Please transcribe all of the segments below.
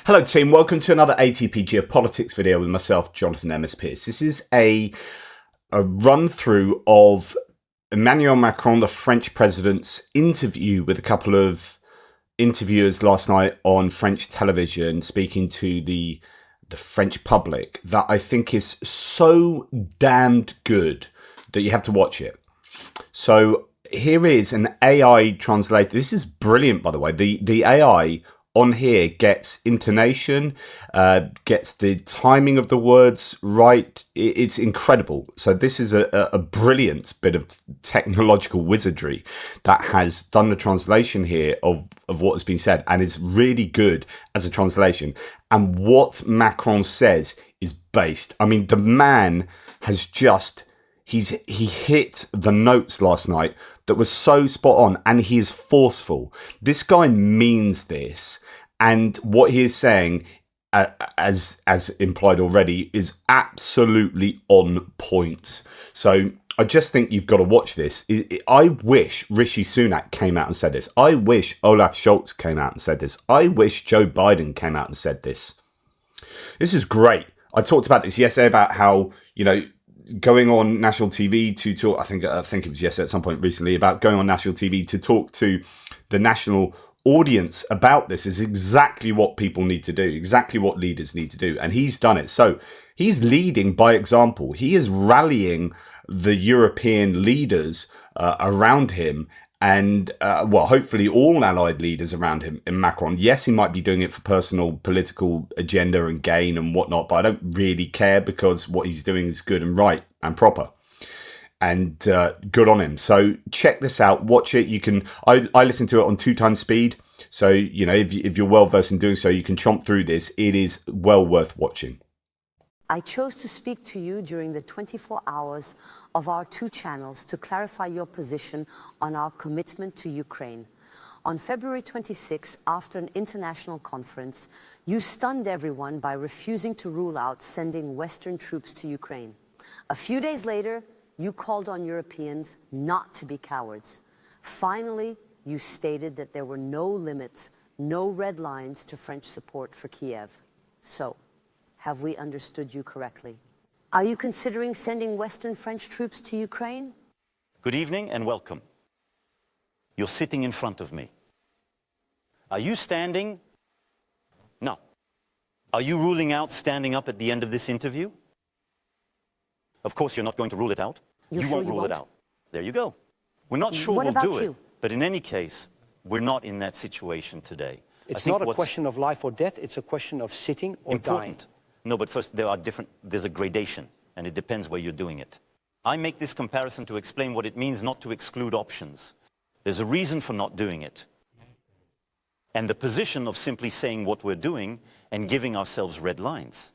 Hello team, welcome to another ATP Geopolitics video with myself, Jonathan M.S. Pearce. This is a run through of Emmanuel Macron, the French president's interview with a couple of interviewers last night on French television, speaking to the French public, that I think is so damned good that you have to watch it. So here is an AI translator. This is brilliant, by the way. The AI on here gets intonation, gets the timing of the words right. It's incredible. So this is a brilliant bit of technological wizardry that has done the translation here of what has been said, and it's really good as a translation. And what Macron says is based. I mean, the man has just... He hit the notes last night that was so spot on, and he is forceful. This guy means this, and what he is saying, as implied already, is absolutely on point. So I just think you've got to watch this. I wish Rishi Sunak came out and said this. I wish Olaf Scholz came out and said this. I wish Joe Biden came out and said this. This is great. I talked about this yesterday about how, you know, going on national TV to talk, I think it was yesterday at some point recently, about going on national TV to talk to the national audience about this is exactly what people need to do, exactly what leaders need to do. And he's done it. So he's leading by example. He is rallying the European leaders around him, and well, hopefully all allied leaders around him in Macron. Yes, he might be doing it for personal political agenda and gain and whatnot, but I don't really care, because what he's doing is good and right and proper, and good on him. So check this out, watch it. You can, I listen to it on 2x speed, so you know, if you're well versed in doing so, you can chomp through this. It is well worth watching. I chose to speak to you during the 24 hours of our two channels to clarify your position on our commitment to Ukraine. On February 26, after an international conference, you stunned everyone by refusing to rule out sending Western troops to Ukraine. A few days later, you called on Europeans not to be cowards. Finally, you stated that there were no limits, no red lines to French support for Kiev. So, have we understood you correctly? Are you considering sending Western French troops to Ukraine? Good evening and welcome. You're sitting in front of me. Are you standing? No. Are you ruling out standing up at the end of this interview? Of course you're not going to rule it out. You won't rule it out. There you go. We're not sure we'll do it. But in any case, we're not in that situation today. It's not a question of life or death. It's a question of sitting or dying. No, but first, there's a gradation, and it depends where you're doing it. I make this comparison to explain what it means not to exclude options. There's a reason for not doing it. And the position of simply saying what we're doing and giving ourselves red lines.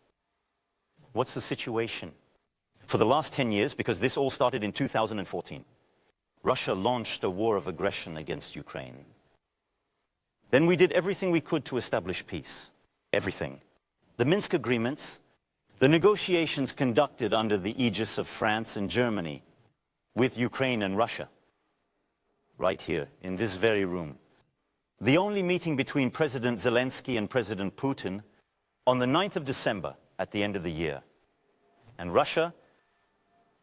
What's the situation? For the last 10 years, because this all started in 2014, Russia launched a war of aggression against Ukraine. Then we did everything we could to establish peace. Everything. The Minsk agreements, the negotiations conducted under the aegis of France and Germany with Ukraine and Russia, right here in this very room. The only meeting between President Zelensky and President Putin on the 9th of December at the end of the year. And Russia,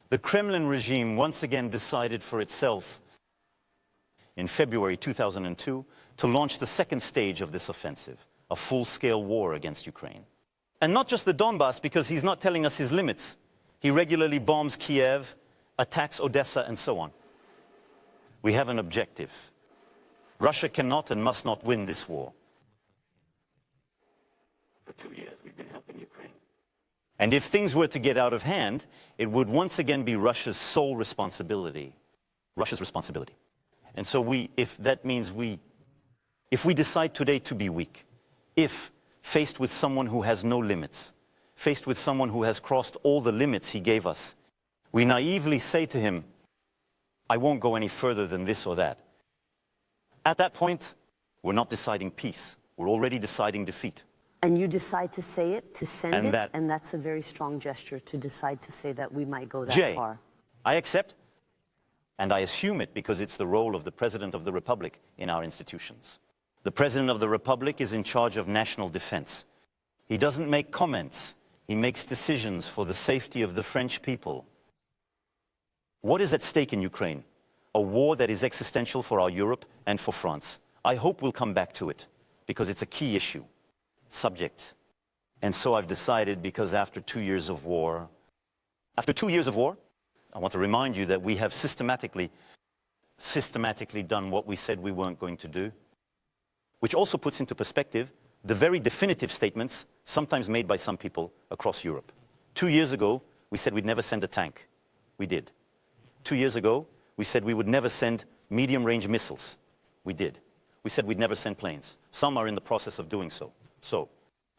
the Kremlin regime once again decided for itself in February 2002 to launch the second stage of this offensive, a full-scale war against Ukraine. And not just the Donbass, because he's not telling us his limits. He regularly bombs Kiev, attacks Odessa, and so on. We have an objective. Russia cannot and must not win this war. For 2 years, we've been helping Ukraine. And if things were to get out of hand, it would once again be Russia's sole responsibility. Russia's responsibility. And so if we decide today to be weak, if faced with someone who has no limits, faced with someone who has crossed all the limits he gave us, we naively say to him, I won't go any further than this or that. At that point, we're not deciding peace. We're already deciding defeat. And you decide to say it, to send it, and that's a very strong gesture to decide to say that we might go that far. I accept, and I assume it because it's the role of the President of the Republic in our institutions. The President of the Republic is in charge of national defense. He doesn't make comments. He makes decisions for the safety of the French people. What is at stake in Ukraine? A war that is existential for our Europe and for France. I hope we'll come back to it, because it's a key issue, subject. And so I've decided, because after 2 years of war, I want to remind you that we have systematically done what we said we weren't going to do, which also puts into perspective the very definitive statements sometimes made by some people across Europe. 2 years ago, we said we'd never send a tank. We did. 2 years ago, we said we would never send medium-range missiles. We did. We said we'd never send planes. Some are in the process of doing so. So,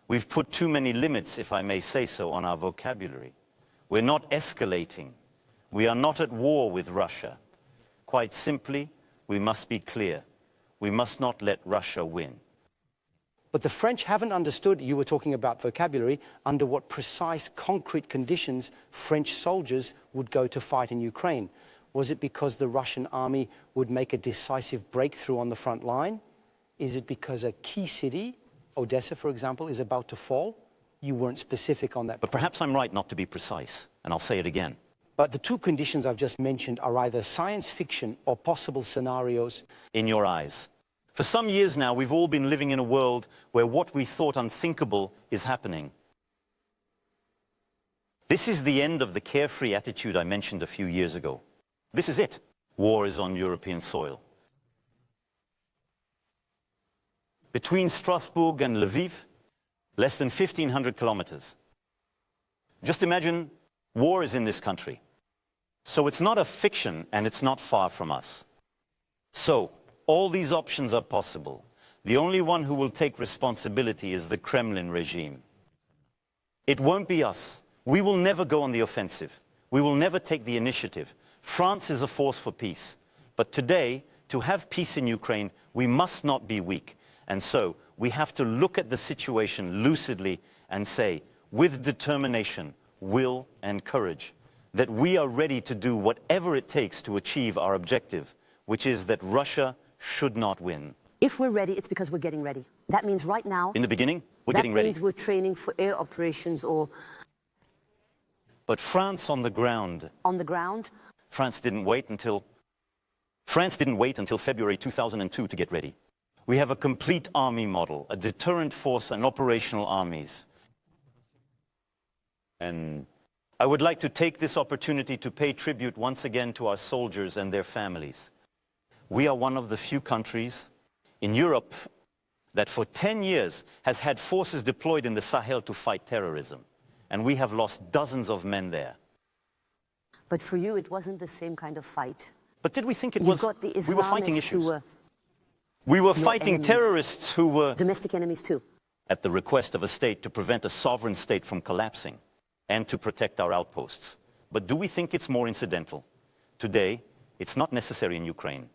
we've put too many limits, if I may say so, on our vocabulary. We're not escalating. We are not at war with Russia. Quite simply, we must be clear. We must not let Russia win. But the French haven't understood, you were talking about vocabulary, under what precise, concrete conditions French soldiers would go to fight in Ukraine. Was it because the Russian army would make a decisive breakthrough on the front line? Is it because a key city, Odessa, for example, is about to fall? You weren't specific on that. But perhaps I'm right not to be precise, and I'll say it again. But the two conditions I've just mentioned are either science fiction or possible scenarios. In your eyes. For some years now, we've all been living in a world where what we thought unthinkable is happening. This is the end of the carefree attitude I mentioned a few years ago. This is it. War is on European soil. Between Strasbourg and Lviv, less than 1,500 kilometers. Just imagine war is in this country. So it's not a fiction, and it's not far from us. So, all these options are possible. The only one who will take responsibility is the Kremlin regime. It won't be us. We will never go on the offensive. We will never take the initiative. France is a force for peace. But today, to have peace in Ukraine, we must not be weak. And so, we have to look at the situation lucidly and say, with determination, will and courage, that we are ready to do whatever it takes to achieve our objective, which is that Russia should not win. If we're ready, it's because we're getting ready. That means right now... In the beginning, we're getting ready. That means we're training for air operations or... But France on the ground... On the ground? France didn't wait until February 2002 to get ready. We have a complete army model, a deterrent force and operational armies. And I would like to take this opportunity to pay tribute once again to our soldiers and their families. We are one of the few countries in Europe that for 10 years has had forces deployed in the Sahel to fight terrorism. And we have lost dozens of men there. But for you, it wasn't the same kind of fight. But did we think it was? Got the Islamists we were fighting issues. We were fighting terrorists who were... Domestic enemies too. At the request of a state to prevent a sovereign state from collapsing and to protect our outposts. But do we think it's more incidental? Today, it's not necessary in Ukraine.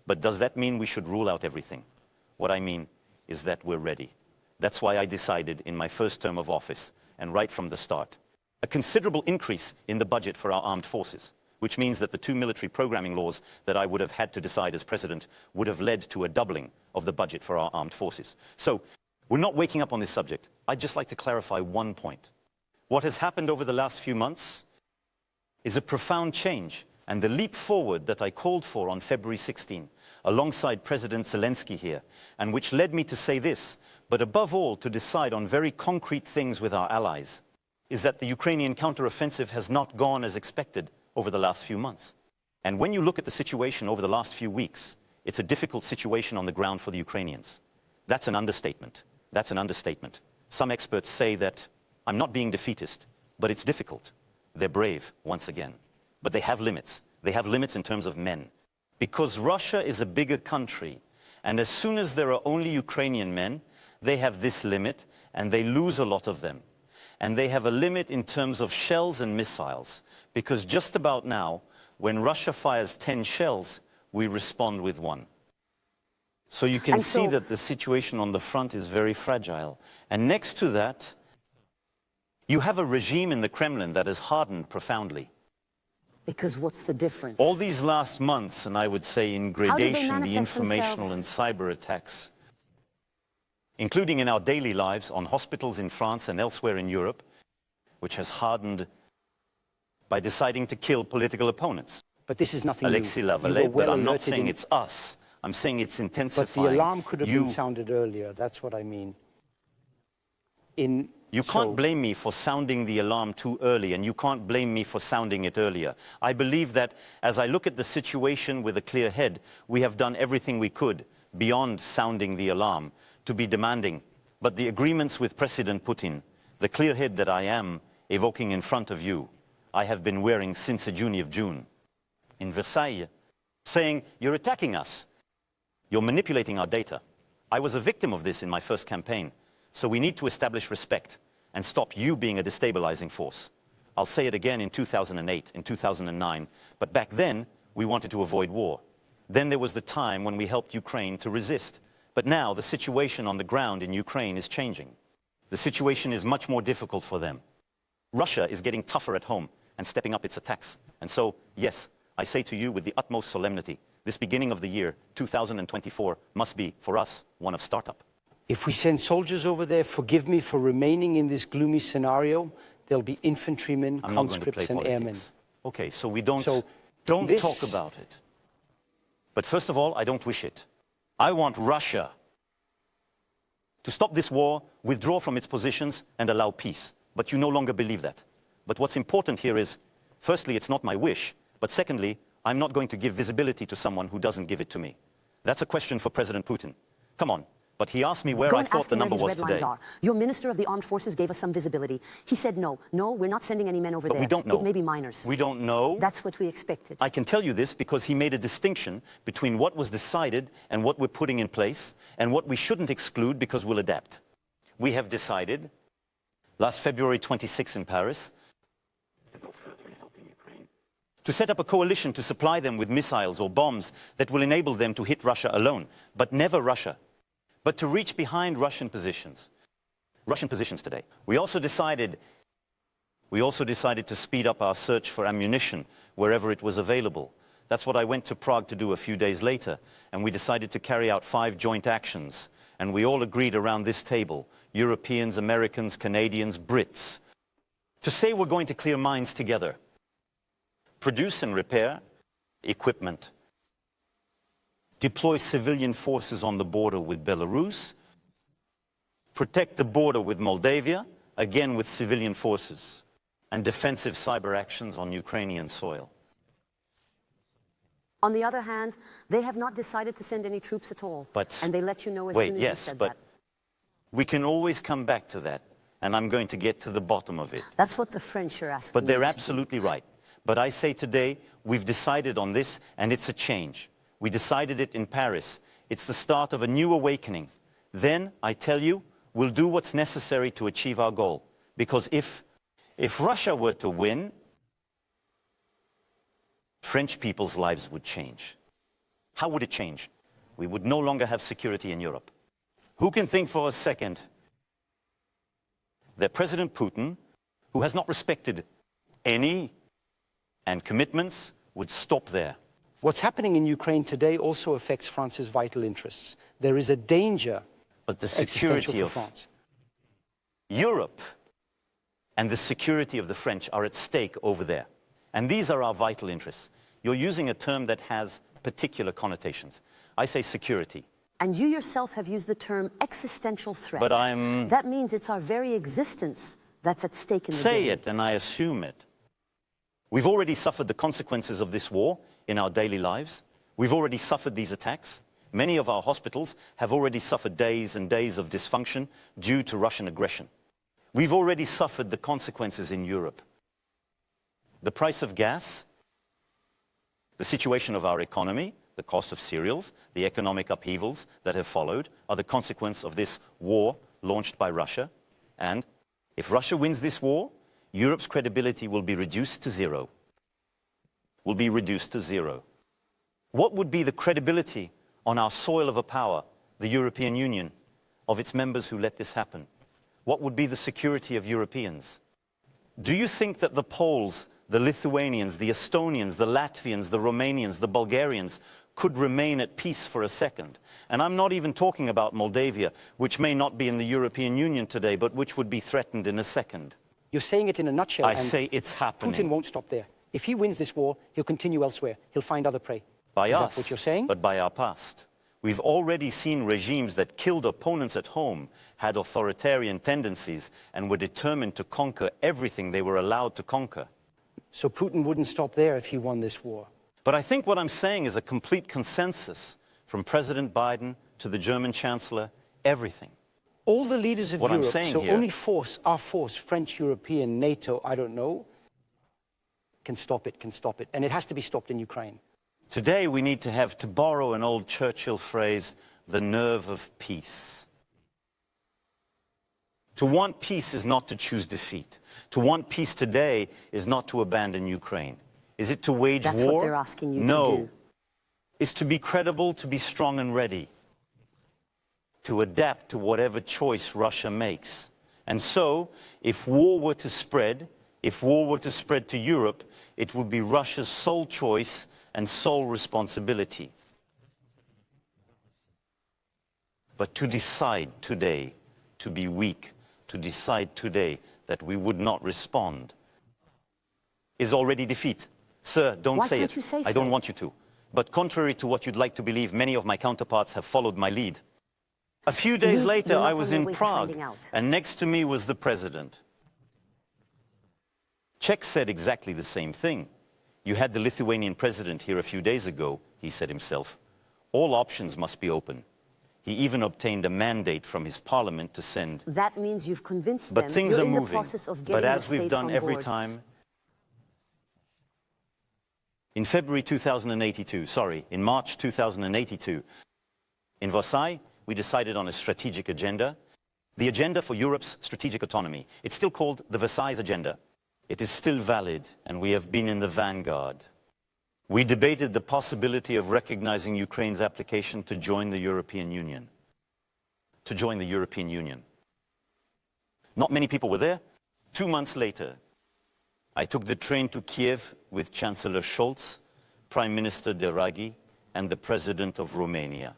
But does that mean we should rule out everything? What I mean is that we're ready. That's why I decided in my first term of office, and right from the start, a considerable increase in the budget for our armed forces, which means that the 2 military programming laws that I would have had to decide as president would have led to a doubling of the budget for our armed forces. So, we're not waking up on this subject. I'd just like to clarify one point. What has happened over the last few months is a profound change, and the leap forward that I called for on February 16, alongside President Zelensky here, and which led me to say this, but above all to decide on very concrete things with our allies, is that the Ukrainian counteroffensive has not gone as expected over the last few months. And when you look at the situation over the last few weeks, it's a difficult situation on the ground for the Ukrainians. That's an understatement. That's an understatement. Some experts say that I'm not being defeatist, but it's difficult. They're brave, once again. But they have limits. They have limits in terms of men. Because Russia is a bigger country, and as soon as there are only Ukrainian men, they have this limit, and they lose a lot of them. And they have a limit in terms of shells and missiles, because just about now, when Russia fires 10 shells, we respond with 1. So you can see that the situation on the front is very fragile. And next to that, you have a regime in the Kremlin that has hardened profoundly. Because what's the difference? All these last months, and I would say in gradation, the informational and cyber attacks. including in our daily lives, on hospitals in France and elsewhere in Europe, which has hardened by deciding to kill political opponents. But this is nothing Alexis new. Lavallee, You were but I'm not alerted saying it's us. I'm saying it's intensifying. But the alarm could have been sounded earlier. That's what I mean. You can't blame me for sounding the alarm too early, and you can't blame me for sounding it earlier. I believe that as I look at the situation with a clear head, we have done everything we could beyond sounding the alarm to be demanding. But the agreements with President Putin, the clear head that I am evoking in front of you, I have been wearing since the June of June in Versailles, saying, you're attacking us. You're manipulating our data. I was a victim of this in my first campaign. So we need to establish respect and stop you being a destabilizing force. I'll say it again in 2008, in 2009, but back then we wanted to avoid war. Then there was the time when we helped Ukraine to resist. But now the situation on the ground in Ukraine is changing. The situation is much more difficult for them. Russia is getting tougher at home and stepping up its attacks. And so, yes, I say to you with the utmost solemnity, this beginning of the year, 2024, must be, for us, one of startup. If we send soldiers over there, forgive me for remaining in this gloomy scenario, there'll be infantrymen, conscripts and airmen. Okay, so we don't talk about it. But first of all, I don't wish it. I want Russia to stop this war, withdraw from its positions and allow peace. But you no longer believe that. But what's important here is, firstly, it's not my wish, but secondly, I'm not going to give visibility to someone who doesn't give it to me. That's a question for President Putin. Come on. But he asked me where I thought the number was today. Your Minister of the Armed Forces gave us some visibility. He said, no, we're not sending any men over there. We don't know. It may be minors. We don't know. That's what we expected. I can tell you this because he made a distinction between what was decided and what we're putting in place and what we shouldn't exclude because we'll adapt. We have decided, last February 26 in Paris, to go further in helping Ukraine, to set up a coalition to supply them with missiles or bombs that will enable them to hit Russia alone, but never Russia. But to reach behind Russian positions today. We also decided to speed up our search for ammunition wherever it was available. That's what I went to Prague to do a few days later, and we decided to carry out 5 joint actions. And we all agreed around this table, Europeans, Americans, Canadians, Brits, to say we're going to clear mines together, produce and repair equipment, deploy civilian forces on the border with Belarus, protect the border with Moldavia, again with civilian forces, and defensive cyber actions on Ukrainian soil. On the other hand, they have not decided to send any troops at all. And they let you know as soon as you said that. We can always come back to that, and I'm going to get to the bottom of it. That's what the French are asking. But they're absolutely right. But I say today, we've decided on this, and it's a change. We decided it in Paris. It's the start of a new awakening. Then, I tell you, we'll do what's necessary to achieve our goal. Because if Russia were to win, French people's lives would change. How would it change? We would no longer have security in Europe. Who can think for a second that President Putin, who has not respected any commitments, would stop there? What's happening in Ukraine today also affects France's vital interests. There is a danger, but the security of France, Europe, and the security of the French are at stake over there. And these are our vital interests. You're using a term that has particular connotations. I say security. And you yourself have used the term existential threat. But that means it's our very existence that's at stake in the game. Say it, and I assume it. We've already suffered the consequences of this war in our daily lives. We've already suffered these attacks. Many of our hospitals have already suffered days and days of dysfunction due to Russian aggression. We've already suffered the consequences in Europe. The price of gas, the situation of our economy, the cost of cereals, the economic upheavals that have followed are the consequence of this war launched by Russia. And if Russia wins this war, Europe's credibility will be reduced to zero. Will be reduced to zero. What would be the credibility on our soil of a power, the European Union, of its members who let this happen? What would be the security of Europeans? Do you think that the Poles, the Lithuanians, the Estonians, the Latvians, the Romanians, the Bulgarians could remain at peace for a second. And I'm not even talking about Moldavia, which may not be in the European Union today, but which would be threatened in a second. You're saying it in a nutshell. I say it's happening. Putin won't stop there. If he wins this war, he'll continue elsewhere. He'll find other prey. By Is us, that what you're saying? but by our past. We've already seen regimes that killed opponents at home, had authoritarian tendencies, and were determined to conquer everything they were allowed to conquer. So Putin wouldn't stop there if he won this war. But I think what I'm saying is a complete consensus from President Biden to the German Chancellor, everything. All the leaders of What I'm Europe, saying so here- only our force, French, European, NATO, I don't know, can stop it. And it has to be stopped in Ukraine. Today we need to have, to borrow an old Churchill phrase, the nerve of peace. To want peace is not to choose defeat. To want peace today is not to abandon Ukraine. Is it to wage That's war? what they're asking you to No. do. It's to be credible, to be strong and ready. To adapt to whatever choice Russia makes. And so, if war were to spread to Europe, it would be Russia's sole choice and sole responsibility. But to decide today to be weak, to decide today that we would not respond, is already defeat. Sir, don't Why say can't it. you say I so? don't want you to. But contrary to what you'd like to believe, many of my counterparts have followed my lead. A few days later, you're not I on was your in way to Prague, finding out. and next to me was the president. Czech said exactly the same thing. You had the Lithuanian president here a few days ago, he said himself. All options must be open. He even obtained a mandate from his parliament to send. That means you've convinced But them. things You're are in the moving. process of getting But the as we've states done on every board. time, in March 2082, in Versailles, we decided on a strategic agenda, the agenda for Europe's strategic autonomy. It's still called the Versailles Agenda. It is still valid, and we have been in the vanguard. We debated the possibility of recognizing Ukraine's application to join the European Union. Not many people were there. 2 months later, I took the train to Kiev with Chancellor Scholz, Prime Minister Draghi, and the President of Romania,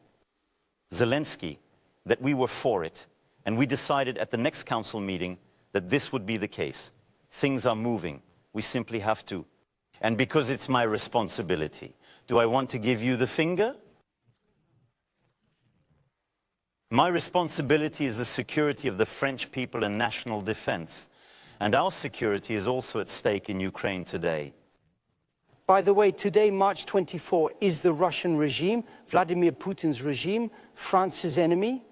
Zelensky, that we were for it, and we decided at the next council meeting that this would be the case. Things are moving. We simply have to. And because it's my responsibility, do I want to give you the finger? My responsibility is the security of the French people and national defense. And our security is also at stake in Ukraine today. By the way, today, March 24, is the Russian regime, Vladimir Putin's regime, France's enemy?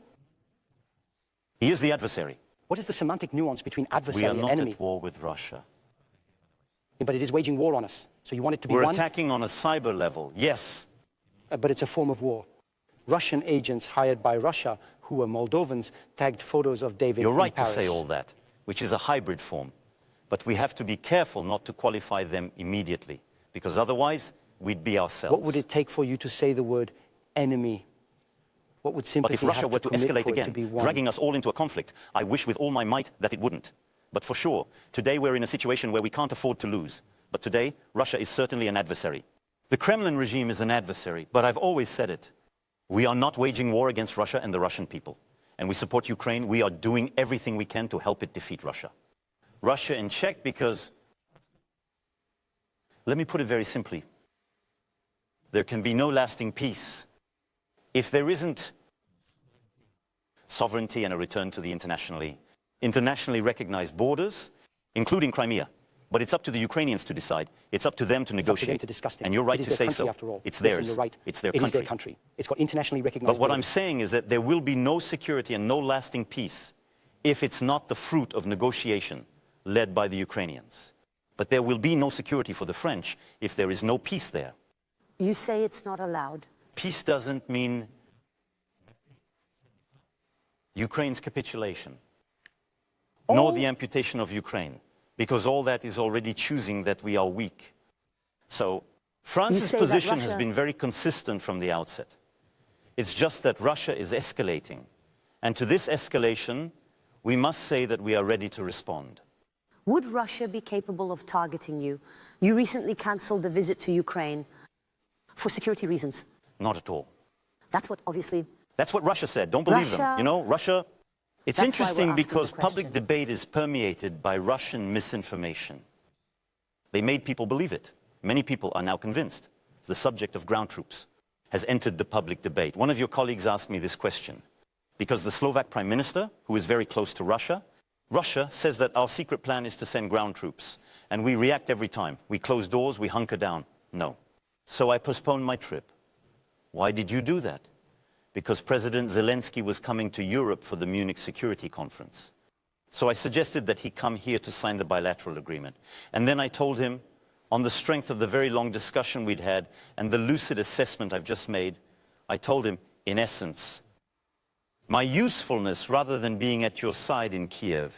He is the adversary. What is the semantic nuance between We adversary are and not enemy? at war with Russia. But it is waging war on us. So you want it to be We're one, attacking on a cyber level, yes. but it's a form of war. Russian agents hired by Russia, who were Moldovans, tagged photos of David You're right in to Paris. say all that, which is a hybrid form. But we have to be careful not to qualify them immediately, because otherwise we'd be ourselves. What would it take for you to say the word enemy? What would But sympathy if Russia have were to commit escalate for it again, to be one? dragging us all into a conflict, I wish with all my might that it wouldn't. But for sure, today we're in a situation where we can't afford to lose. But today, Russia is certainly an adversary. The Kremlin regime is an adversary, but I've always said it. We are not waging war against Russia and the Russian people. And we support Ukraine. We are doing everything we can to help it defeat Russia. Russia in check because, let me put it very simply, there can be no lasting peace if there isn't sovereignty and a return to the internationally recognized borders, including Crimea. But it's up to the Ukrainians to decide. It's up to them to It's up to them negotiate. to discuss it. And you're right It is to their say country, so. after all. It's Listen, theirs. you're right. It's their It is country. their country. It's got internationally recognized But what I'm borders. saying is that there will be no security and no lasting peace if it's not the fruit of negotiation led by the Ukrainians. But there will be no security for the French if there is no peace there. You say it's not allowed. Peace doesn't mean Ukraine's capitulation, nor the amputation of Ukraine, because all that is already choosing that we are weak. So France's say that position has Russia- been very consistent from the outset. It's just that Russia is escalating. And to this escalation, we must say that we are ready to respond. Would Russia be capable of targeting you? You recently cancelled the visit to Ukraine for security reasons. Not at all. That's what obviously... That's what Russia said. Don't believe them. You know, Russia... It's That's why we're interesting asking because the public question. debate is permeated by Russian misinformation. They made people believe it. Many people are now convinced. The subject of ground troops has entered the public debate. One of your colleagues asked me this question because the Slovak Prime Minister, who is very close to Russia, Russia says that our secret plan is to send ground troops. And we react every time. We close doors, we hunker down. No. So I postponed my trip. Why did you do that? Because President Zelensky was coming to Europe for the Munich Security Conference. So I suggested that he come here to sign the bilateral agreement. And then I told him, on the strength of the very long discussion we'd had and the lucid assessment I've just made, I told him, in essence, my usefulness, rather than being at your side in Kiev,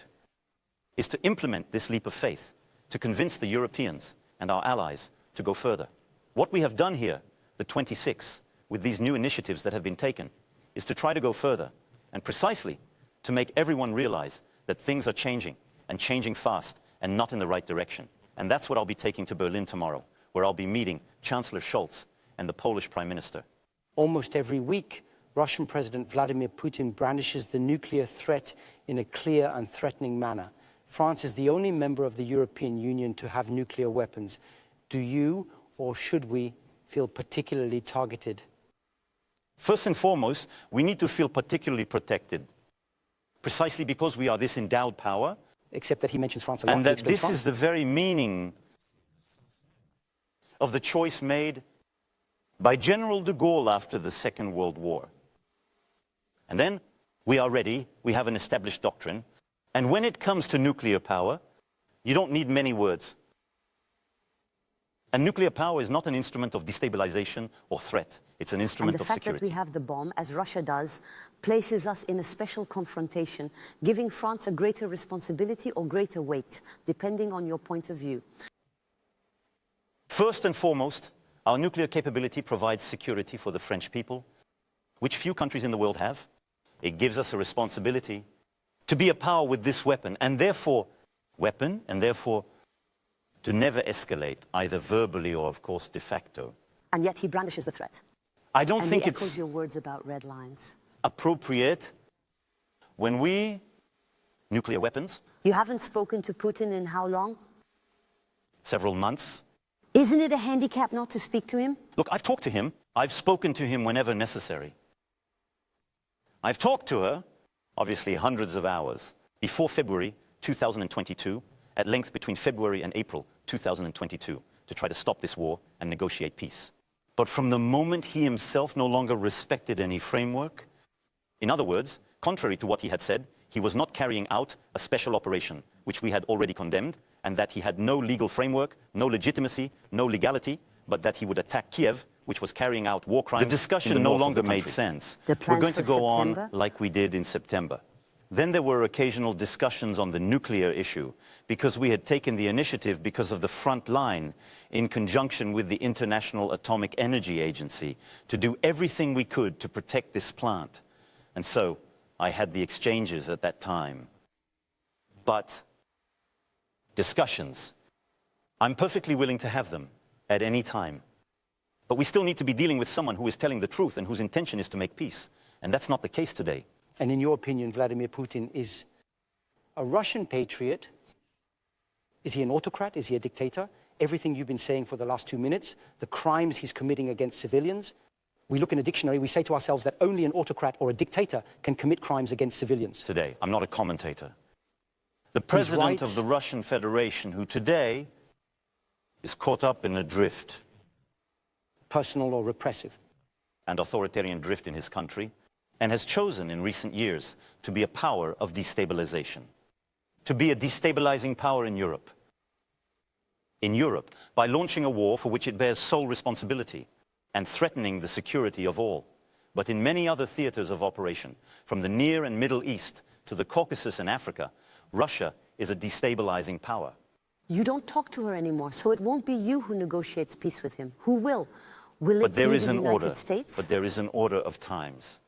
is to implement this leap of faith, to convince the Europeans and our allies to go further. What we have done here, the 26, with these new initiatives that have been taken, is to try to go further, and precisely to make everyone realize that things are changing, and changing fast, and not in the right direction. And that's what I'll be taking to Berlin tomorrow, where I'll be meeting Chancellor Scholz and the Polish Prime Minister. Almost every week, Russian President Vladimir Putin brandishes the nuclear threat in a clear and threatening manner. France is the only member of the European Union to have nuclear weapons. Do you, or should we, feel particularly targeted? First and foremost, we need to feel particularly protected, precisely because we are this endowed power. Except that he mentions France a lot. And that this is the very meaning of the choice made by General de Gaulle after the Second World War. And then we are ready, we have an established doctrine, and when it comes to nuclear power, you don't need many words. And nuclear power is not an instrument of destabilization or threat. It's an instrument of security. And the fact that we have the bomb, as Russia does, places us in a special confrontation, giving France a greater responsibility or greater weight, depending on your point of view. First and foremost, our nuclear capability provides security for the French people, which few countries in the world have. It gives us a responsibility to be a power with this weapon, and therefore to never escalate, either verbally or, of course, de facto. And yet he brandishes the threat. I don't and think he it's echoes your words about red lines. Appropriate when we, nuclear weapons. You haven't spoken to Putin in how long? Several months. Isn't it a handicap not to speak to him? Look, I've talked to him. I've spoken to him whenever necessary. I've talked to her, obviously hundreds of hours, before February 2022, at length between February and April 2022, to try to stop this war and negotiate peace. But from the moment he himself no longer respected any framework, in other words, contrary to what he had said, he was not carrying out a special operation, which we had already condemned, and that he had no legal framework, no legitimacy, no legality, but that he would attack Kiev, which was carrying out war crimes. The discussion no longer made sense. We're going to go on like we did in September. Then there were occasional discussions on the nuclear issue, because we had taken the initiative because of the front line in conjunction with the International Atomic Energy Agency to do everything we could to protect this plant. And so I had the exchanges at that time. But discussions, I'm perfectly willing to have them at any time. But we still need to be dealing with someone who is telling the truth and whose intention is to make peace. And that's not the case today. And in your opinion, Vladimir Putin is a Russian patriot? Is he an autocrat? Is he a dictator? Everything you've been saying for the last 2 minutes, the crimes he's committing against civilians, we look in a dictionary, we say to ourselves that only an autocrat or a dictator can commit crimes against civilians. Today, I'm not a commentator. The president of the Russian Federation, who today is caught up in a drift. Personal or repressive. And authoritarian drift in his country, and has chosen in recent years to be a power of destabilization, to be a destabilizing power in Europe. In Europe, by launching a war for which it bears sole responsibility and threatening the security of all. But in many other theaters of operation, from the Near and Middle East to the Caucasus and Africa, Russia is a destabilizing power. You don't talk to her anymore, so it won't be you who negotiates peace with him. Who will? Will it be the United States? But there is an order of times.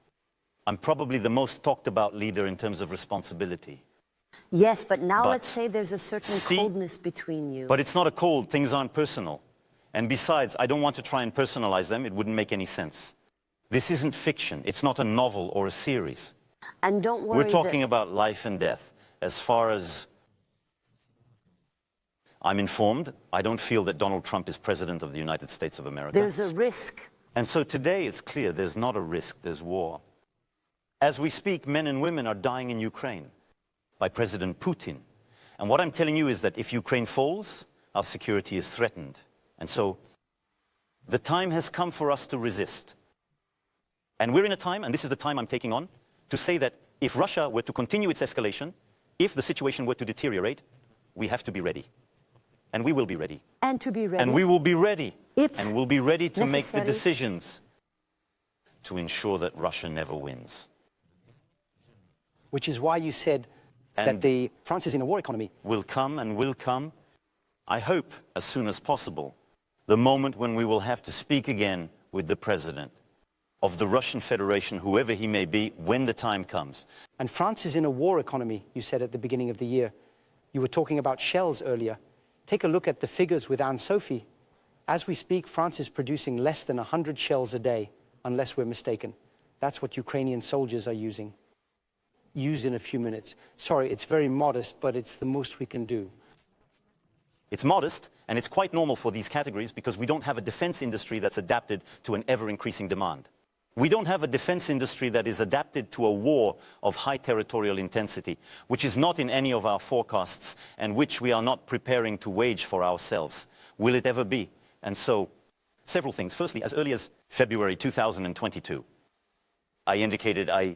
I'm probably the most talked about leader in terms of responsibility. Yes, but now let's say there's a certain coldness between you. But it's not a cold, things aren't personal. And besides, I don't want to try and personalize them, it wouldn't make any sense. This isn't fiction. It's not a novel or a series. And don't worry. We're talking about life and death. As far as I'm informed, I don't feel that Donald Trump is president of the United States of America. There's a risk. And so today it's clear there's not a risk, there's war. As we speak, men and women are dying in Ukraine by President Putin. And what I'm telling you is that if Ukraine falls, our security is threatened. And so the time has come for us to resist. And we're in a time, and this is the time I'm taking on, to say that if Russia were to continue its escalation, if the situation were to deteriorate, we have to be ready. And we will be ready. And to be ready. And we will be ready. It's and we'll be ready to make necessary. the decisions to ensure that Russia never wins. Which is why you said And that France is in a war economy. will come and will come, I hope, as soon as possible, the moment when we will have to speak again with the president of the Russian Federation, whoever he may be, when the time comes. And France is in a war economy, you said at the beginning of the year. You were talking about shells earlier. Take a look at the figures with Anne-Sophie. As we speak, France is producing less than 100 shells a day, unless we're mistaken. That's what Ukrainian soldiers are using. Use in a few minutes. Sorry, it's very modest, but it's the most we can do. It's modest, and it's quite normal for these categories because we don't have a defense industry that's adapted to an ever-increasing demand. We don't have a defense industry that is adapted to a war of high territorial intensity, which is not in any of our forecasts and which we are not preparing to wage for ourselves. Will it ever be? And so, several things. Firstly, as early as February 2022, I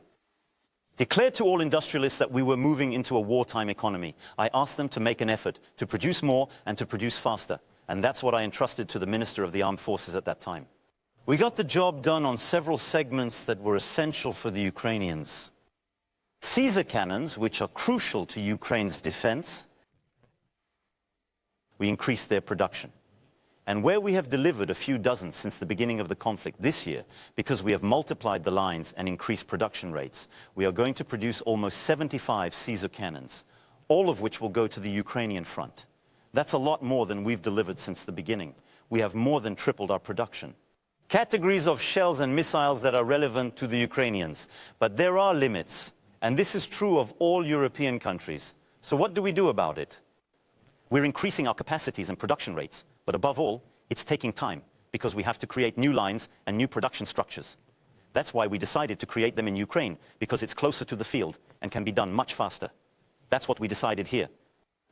declared to all industrialists that we were moving into a wartime economy. I asked them to make an effort to produce more and to produce faster. And that's what I entrusted to the Minister of the Armed Forces at that time. We got the job done on several segments that were essential for the Ukrainians. Caesar cannons, which are crucial to Ukraine's defense, we increased their production. And where we have delivered a few dozen since the beginning of the conflict this year, because we have multiplied the lines and increased production rates, we are going to produce almost 75 Caesar cannons, all of which will go to the Ukrainian front. That's a lot more than we've delivered since the beginning. We have more than tripled our production. Categories of shells and missiles that are relevant to the Ukrainians. But there are limits, and this is true of all European countries. So what do we do about it? We're increasing our capacities and production rates, but above all, it's taking time because we have to create new lines and new production structures. That's why we decided to create them in Ukraine, because it's closer to the field and can be done much faster. That's what we decided here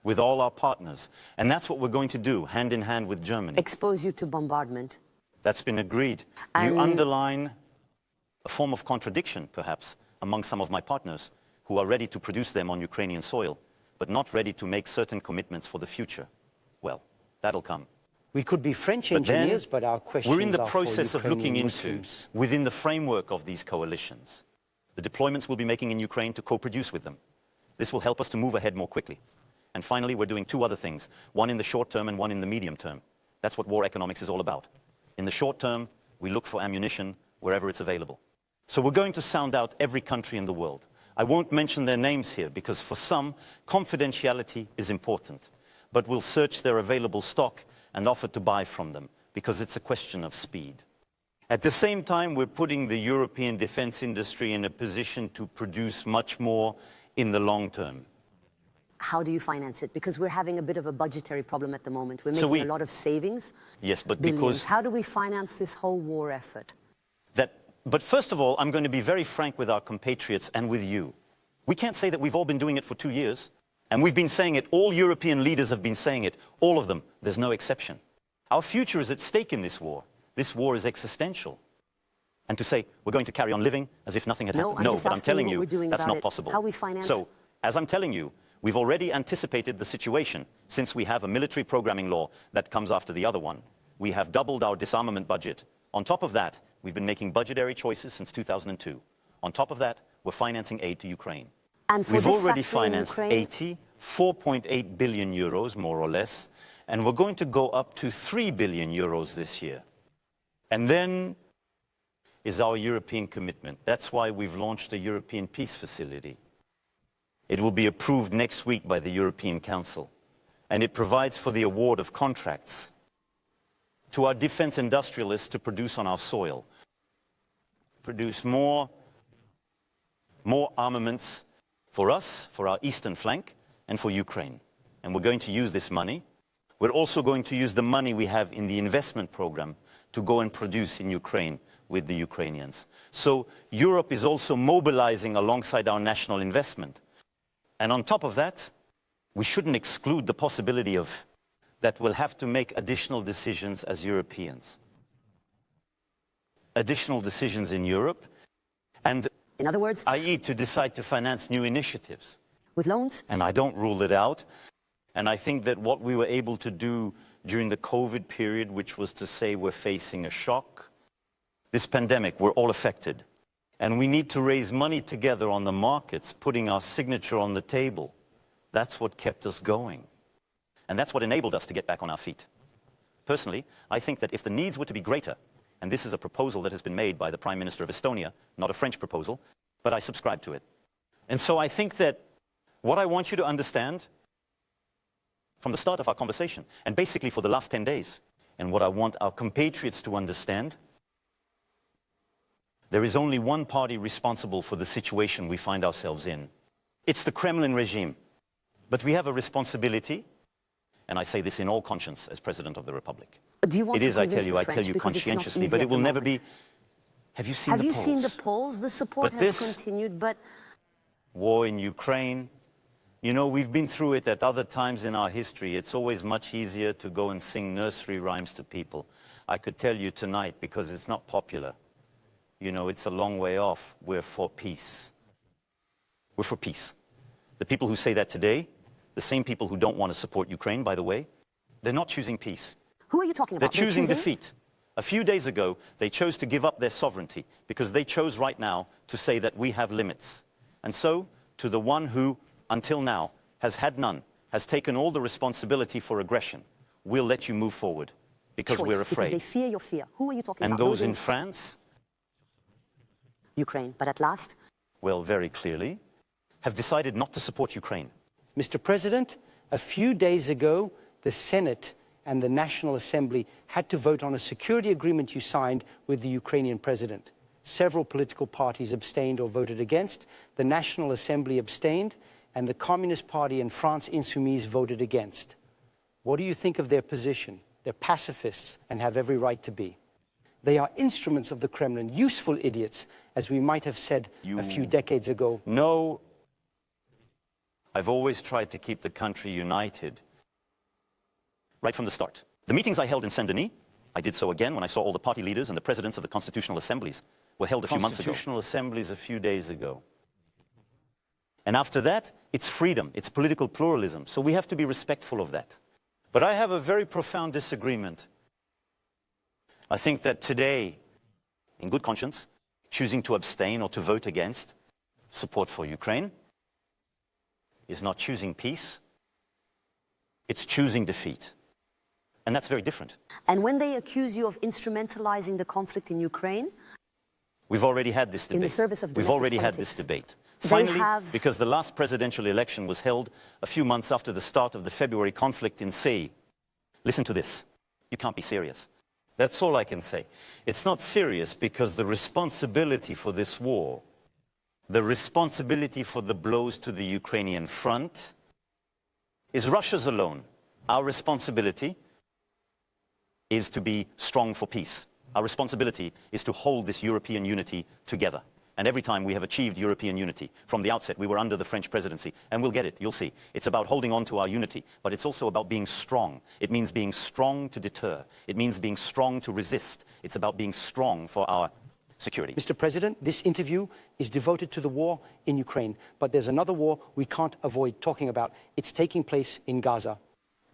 with all our partners. And that's what we're going to do, hand in hand with Germany. Expose you to bombardment. That's been agreed. You underline a form of contradiction, perhaps, among some of my partners who are ready to produce them on Ukrainian soil, but not ready to make certain commitments for the future. Well, that'll come. We could be French engineers, but our questions we're in the are process for of looking Ukrainian into, Muslims. within the framework of these coalitions, the deployments we'll be making in Ukraine to co-produce with them. This will help us to move ahead more quickly. And finally, we're doing two other things, one in the short term and one in the medium term. That's what war economics is all about. In the short term, we look for ammunition wherever it's available. So we're going to sound out every country in the world. I won't mention their names here because for some, confidentiality is important. But we'll search their available stock and offer to buy from them because it's a question of speed. At the same time, we're putting the European defense industry in a position to produce much more in the long term. How do you finance it? Because we're having a bit of a budgetary problem at the moment. We're making a lot of savings. Yes, but billions. because... How do we finance this whole war effort? But first of all, I'm going to be very frank with our compatriots and with you. We can't say that we've all been doing it for 2 years. And we've been saying it, all European leaders have been saying it, all of them, there's no exception. Our future is at stake in this war. This war is existential. And to say, we're going to carry on living as if nothing had happened. No, but I'm telling you, that's not possible. How we finance... So, as I'm telling you, we've already anticipated the situation since we have a military programming law that comes after the other one. We have doubled our disarmament budget. On top of that, we've been making budgetary choices since 2002. On top of that, we're financing aid to Ukraine. And for we've this already factory in financed Ukraine? 4.8 billion euros, more or less, and we're going to go up to 3 billion euros this year. And then is our European commitment. That's why we've launched a European Peace Facility. It will be approved next week by the European Council, and it provides for the award of contracts to our defense industrialists to produce on our soil. produce more armaments for us, for our eastern flank, and for Ukraine. And we're going to use this money. We're also going to use the money we have in the investment program to go and produce in Ukraine with the Ukrainians. So Europe is also mobilizing alongside our national investment. And on top of that, we shouldn't exclude the possibility of that we'll have to make additional decisions as Europeans. Additional decisions in Europe, and in other words, i.e. to decide to finance new initiatives. With loans? And I don't rule it out. And I think that what we were able to do during the COVID period, which was to say we're facing a shock, this pandemic, we're all affected. And we need to raise money together on the markets, putting our signature on the table. That's what kept us going. And that's what enabled us to get back on our feet. Personally, I think that if the needs were to be greater, and this is a proposal that has been made by the Prime Minister of Estonia, not a French proposal, but I subscribe to it. And so I think that what I want you to understand from the start of our conversation, and basically for the last 10 days, and what I want our compatriots to understand, there is only one party responsible for the situation we find ourselves in. It's the Kremlin regime. But we have a responsibility, and I say this in all conscience as President of the Republic. Do you want it to is, I tell you conscientiously, but it will never be... Have you seen the polls? Have you seen the polls? The support has continued, but... War in Ukraine. You know, we've been through it at other times in our history. It's always much easier to go and sing nursery rhymes to people. I could tell you tonight, because it's not popular. You know, it's a long way off. We're for peace. We're for peace. The people who say that today, the same people who don't want to support Ukraine, by the way, they're not choosing peace. Who are you talking about? They're choosing defeat. A few days ago, they chose to give up their sovereignty because they chose right now to say that we have limits. And so, to the one who, until now, has had none, has taken all the responsibility for aggression, we'll let you move forward because we're afraid. Because they fear your fear. Who are you talking about? And those in France? Ukraine. But at last? Well, very clearly, have decided not to support Ukraine. Mr. President, a few days ago, the Senate and the National Assembly had to vote on a security agreement you signed with the Ukrainian president. Several political parties abstained or voted against. The National Assembly abstained, and the Communist Party and France Insoumise voted against. What do you think of their position? They're pacifists and have every right to be. They are instruments of the Kremlin, useful idiots, as we might have said a few decades ago. No, I've always tried to keep the country united. Right from the start. The meetings I held in Saint-Denis, I did so again when I saw all the party leaders and the presidents of the constitutional assemblies were held a few months ago. Constitutional assemblies a few days ago. And after that, it's freedom, it's political pluralism. So we have to be respectful of that. But I have a very profound disagreement. I think that today, in good conscience, choosing to abstain or to vote against support for Ukraine is not choosing peace, it's choosing defeat. And that's very different. And when they accuse you of instrumentalizing the conflict in Ukraine? We've already had this debate. In the service of domestic We've already politics. had this debate. Finally, because the last presidential election was held a few months after the start of the February conflict in Say. Listen to this. You can't be serious. That's all I can say. It's not serious because the responsibility for this war, the responsibility for the blows to the Ukrainian front, is Russia's alone. Our responsibility is to be strong for peace. Our responsibility is to hold this European unity together. And every time we have achieved European unity, from the outset, we were under the French presidency, and we'll get it, you'll see. It's about holding on to our unity, but it's also about being strong. It means being strong to deter. It means being strong to resist. It's about being strong for our security. Mr. President, this interview is devoted to the war in Ukraine, but there's another war we can't avoid talking about. It's taking place in Gaza.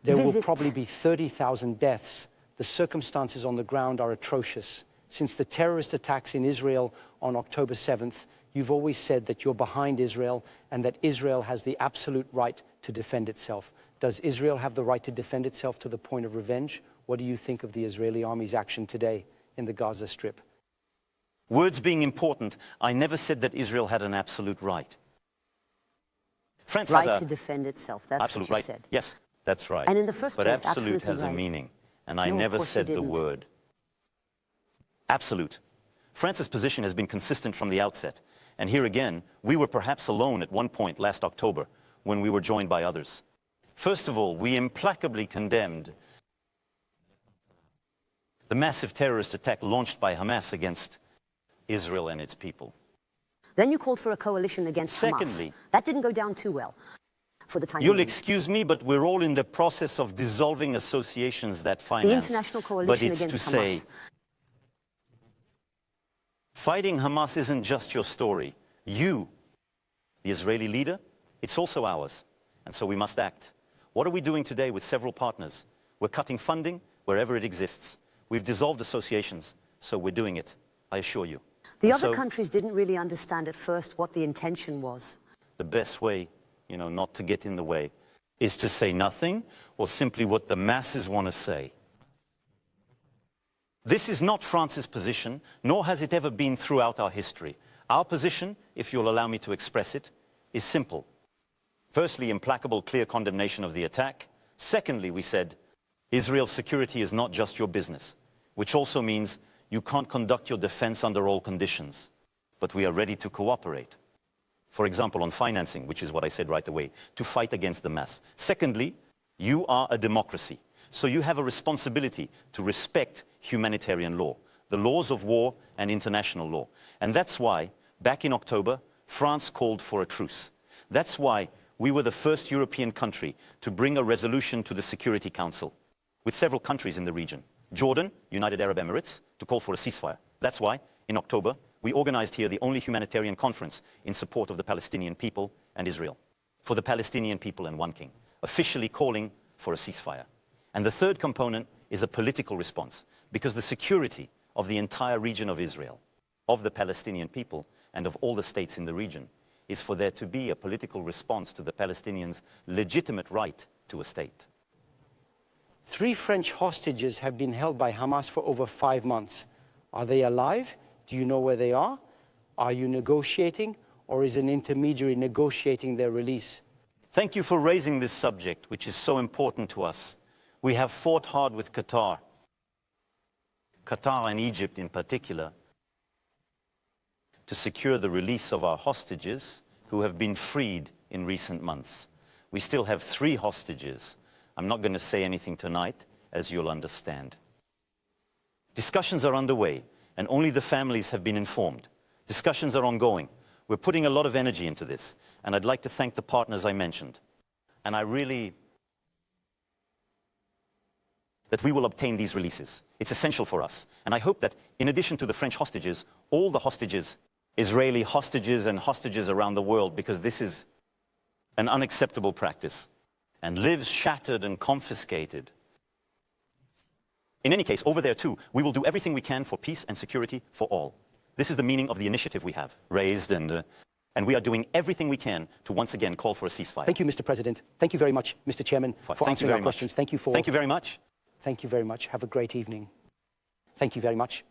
There will probably be 30,000 deaths. The circumstances on the ground are atrocious. Since the terrorist attacks in Israel on October 7th, you've always said that you're behind Israel and that Israel has the absolute right to defend itself. Does Israel have the right to defend itself to the point of revenge? What do you think of the Israeli army's action today in the Gaza Strip? Words being important, I never said that Israel had an absolute right. France has right to defend itself, that's absolute what you right. said. Yes, that's right. And in the first place, but absolute has right. a meaning, and I never said the word. Absolute. France's position has been consistent from the outset. And here again, we were perhaps alone at one point last October when we were joined by others. First of all, we implacably condemned the massive terrorist attack launched by Hamas against Israel and its people. Then you called for a coalition against Secondly, Hamas. That didn't go down too well for the time You'll being. excuse me, but we're all in the process of dissolving associations that finance. The international coalition but it's against to say, Hamas. fighting Hamas isn't just your story. You, the Israeli leader, it's also ours. And so we must act. What are we doing today with several partners? We're cutting funding wherever it exists. We've dissolved associations, so we're doing it, I assure you. The And other so countries didn't really understand at first what the intention was. the best way, not to get in the way, is to say nothing or simply what the masses want to say. This is not France's position, nor has it ever been throughout our history. Our position, if you'll allow me to express it, is simple. Firstly, implacable, clear condemnation of the attack. Secondly, we said, Israel's security is not just your business, which also means you can't conduct your defense under all conditions. But we are ready to cooperate. For example, on financing, which is what I said right away, to fight against the mass. Secondly, you are a democracy, so you have a responsibility to respect humanitarian law, the laws of war and international law. And that's why, back in October, France called for a truce. That's why we were the first European country to bring a resolution to the Security Council, with several countries in the region. Jordan, United Arab Emirates, to call for a ceasefire. That's why, in October, we organized here the only humanitarian conference in support of the Palestinian people and Israel, for the Palestinian people and one king, officially calling for a ceasefire. And the third component is a political response, because the security of the entire region of Israel, of the Palestinian people, and of all the states in the region, is for there to be a political response to the Palestinians' legitimate right to a state. 3 French hostages have been held by Hamas for over 5 months. Are they alive? Do you know where they are? Are you negotiating, or is an intermediary negotiating their release? Thank you for raising this subject, which is so important to us. We have fought hard with Qatar and Egypt in particular, to secure the release of our hostages who have been freed in recent months. We still have 3 hostages. I'm not going to say anything tonight, as you'll understand. Discussions are underway, and only the families have been informed. Discussions are ongoing. We're putting a lot of energy into this, and I'd like to thank the partners I mentioned. And that we will obtain these releases. It's essential for us. And I hope that in addition to the French hostages, all the hostages, Israeli hostages and hostages around the world, because this is an unacceptable practice, and lives shattered and confiscated. In any case, over there too, we will do everything we can for peace and security for all. This is the meaning of the initiative we have raised, and we are doing everything we can to once again call for a ceasefire. Thank you, Mr. President. Thank you very much, Mr. Chairman, for answering our questions. Thank you Thank you very much. Thank you very much. Have a great evening. Thank you very much.